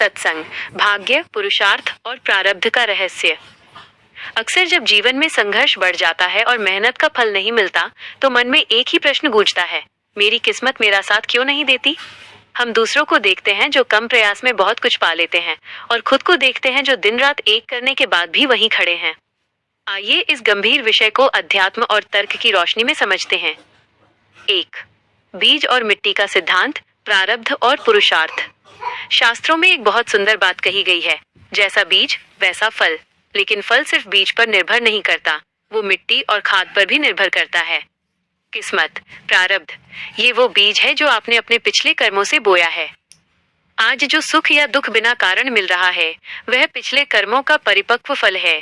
सत्संग, भाग्य, पुरुषार्थ और प्रारब्ध का रहस्य। अक्सर जब जीवन में संघर्ष बढ़ जाता है और मेहनत का फल नहीं मिलता, तो मन में एक ही प्रश्न गूंजता है, मेरी किस्मत मेरा साथ क्यों नहीं देती। हम दूसरों को देखते हैं जो कम प्रयास में बहुत कुछ पा लेते हैं, और खुद को देखते हैं जो दिन रात एक करने के बाद भी वहीं खड़े हैं। आइए इस गंभीर विषय को अध्यात्म और तर्क की रोशनी में समझते हैं। 1. बीज और मिट्टी का सिद्धांत, प्रारब्ध और पुरुषार्थ। शास्त्रों में एक बहुत सुंदर बात कही गई है, जैसा बीज वैसा फल। लेकिन फल सिर्फ बीज पर निर्भर नहीं करता, वो मिट्टी और खाद पर भी निर्भर करता है। किस्मत, प्रारब्ध, ये वो बीज है जो आपने अपने पिछले कर्मों से बोया है। आज जो सुख या दुख बिना कारण मिल रहा है, वह पिछले कर्मों का परिपक्व फल है।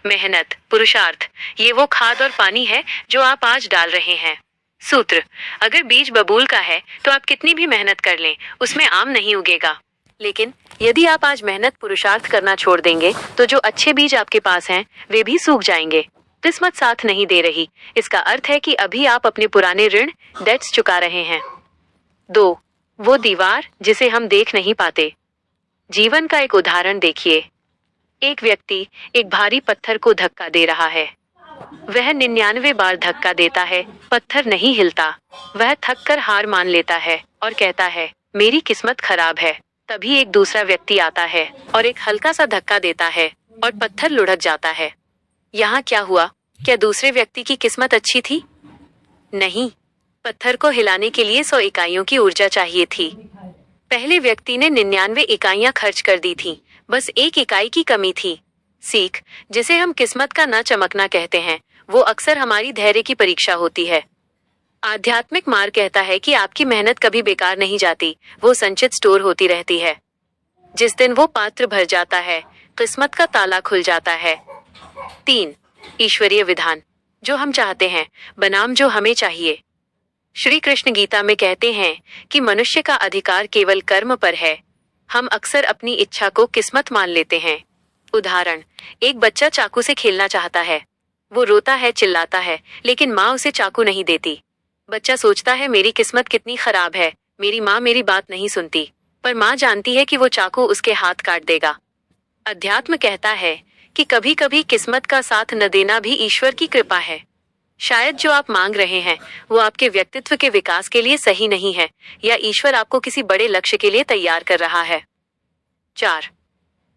मेहनत, पुरुषार्थ, ये वो खाद और पानी है जो आप आज डाल रहे हैं। सूत्र, अगर बीज बबूल का है तो आप कितनी भी मेहनत कर लें, उसमें आम नहीं उगेगा। लेकिन यदि आप आज मेहनत पुरुषार्थ करना छोड़ देंगे, तो जो अच्छे बीज आपके पास हैं, वे भी सूख जाएंगे। किस्मत साथ नहीं दे रही, इसका अर्थ है कि अभी आप अपने पुराने ऋण, डेट्स चुका रहे हैं। 2. वो दीवार जिसे हम देख नहीं पाते। जीवन का एक उदाहरण देखिए। एक व्यक्ति एक भारी पत्थर को धक्का दे रहा है। वह 99 बार धक्का देता है, पत्थर नहीं हिलता। वह थक कर हार मान लेता है और कहता है, मेरी किस्मत खराब है। तभी एक दूसरा व्यक्ति आता है और एक हल्का सा धक्का देता है और पत्थर लुढ़क जाता है। यहाँ क्या हुआ? क्या दूसरे व्यक्ति की किस्मत अच्छी थी? नहीं, पत्थर को हिलाने के लिए 100 इकाइयों की ऊर्जा चाहिए थी। पहले व्यक्ति ने 99 इकाइयां खर्च कर दी थीं, बस 1 इकाई की कमी थी। सीख, जिसे हम किस्मत का न चमकना कहते हैं, वो अक्सर हमारी धैर्य की परीक्षा होती है। आध्यात्मिक मार्ग कहता है कि आपकी मेहनत कभी बेकार नहीं जाती, वो संचित स्टोर होती रहती है। जिस दिन वो पात्र भर जाता है, किस्मत का ताला खुल जाता है। 3. ईश्वरीय विधान, जो हम चाहते हैं बनाम जो हमें चाहिए। श्री कृष्ण गीता में कहते हैं कि मनुष्य का अधिकार केवल कर्म पर है। हम अक्सर अपनी इच्छा को किस्मत मान लेते हैं। उदाहरण, एक बच्चा चाकू से खेलना चाहता है। वो रोता है, चिल्लाता है, लेकिन माँ उसे चाकू नहीं देती। बच्चा सोचता है, मेरी किस्मत कितनी खराब है, मेरी माँ मेरी बात नहीं सुनती। पर माँ जानती है कि वो चाकू उसके हाथ काट देगा। अध्यात्म कहता है कि कभी कभी किस्मत का साथ न देना भी ईश्वर की कृपा है। शायद जो आप मांग रहे हैं वो आपके व्यक्तित्व के विकास के लिए सही नहीं है, या ईश्वर आपको किसी बड़े लक्ष्य के लिए तैयार कर रहा है। 4.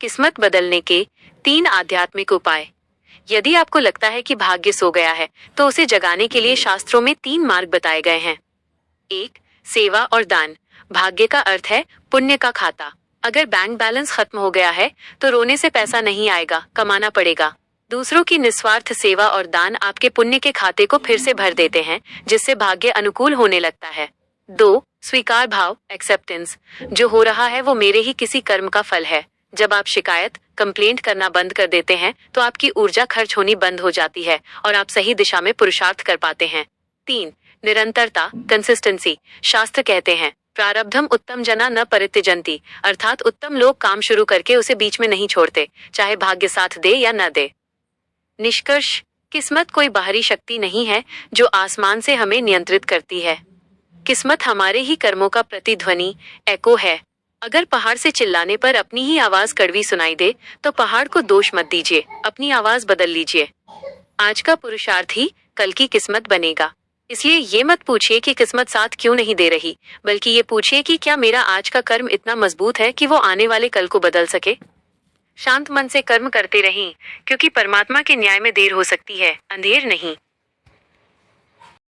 किस्मत बदलने के 3 आध्यात्मिक उपाय। यदि आपको लगता है कि भाग्य सो गया है, तो उसे जगाने के लिए शास्त्रों में 3 मार्ग बताए गए हैं। 1. सेवा और दान। भाग्य का अर्थ है पुण्य का खाता। अगर बैंक बैलेंस खत्म हो गया है तो रोने से पैसा नहीं आएगा, कमाना पड़ेगा। दूसरों की निस्वार्थ सेवा और दान आपके पुण्य के खाते को फिर से भर देते हैं, जिससे भाग्य अनुकूल होने लगता है। 2. स्वीकार भाव, एक्सेप्टेंस। जो हो रहा है वो मेरे ही किसी कर्म का फल है। जब आप शिकायत, कंप्लेंट करना बंद कर देते हैं, तो आपकी ऊर्जा खर्च होनी बंद हो जाती है और आप सही दिशा में पुरुषार्थ कर पाते हैं। 3. निरंतरता, कंसिस्टेंसी। शास्त्र कहते हैं, प्रारब्धम उत्तम जना न परित्यजन्ति, अर्थात उत्तम लोग काम शुरू करके उसे बीच में नहीं छोड़ते, चाहे भाग्य साथ दे या न दे। निष्कर्ष, किस्मत कोई बाहरी शक्ति नहीं है जो आसमान से हमें नियंत्रित करती है। किस्मत हमारे ही कर्मों का प्रतिध्वनि, एको है। अगर पहाड़ से चिल्लाने पर अपनी ही आवाज कड़वी सुनाई दे, तो पहाड़ को दोष मत दीजिए, अपनी आवाज बदल लीजिए। आज का पुरुषार्थ ही कल की किस्मत बनेगा। इसलिए ये मत पूछिए कि किस्मत साथ क्यों नहीं दे रही, बल्कि ये पूछिए कि क्या मेरा आज का कर्म इतना मजबूत है कि वो आने वाले कल को बदल सके। शांत मन से कर्म करते रहें, क्योंकि परमात्मा के न्याय में देर हो सकती है, अंधेर नहीं।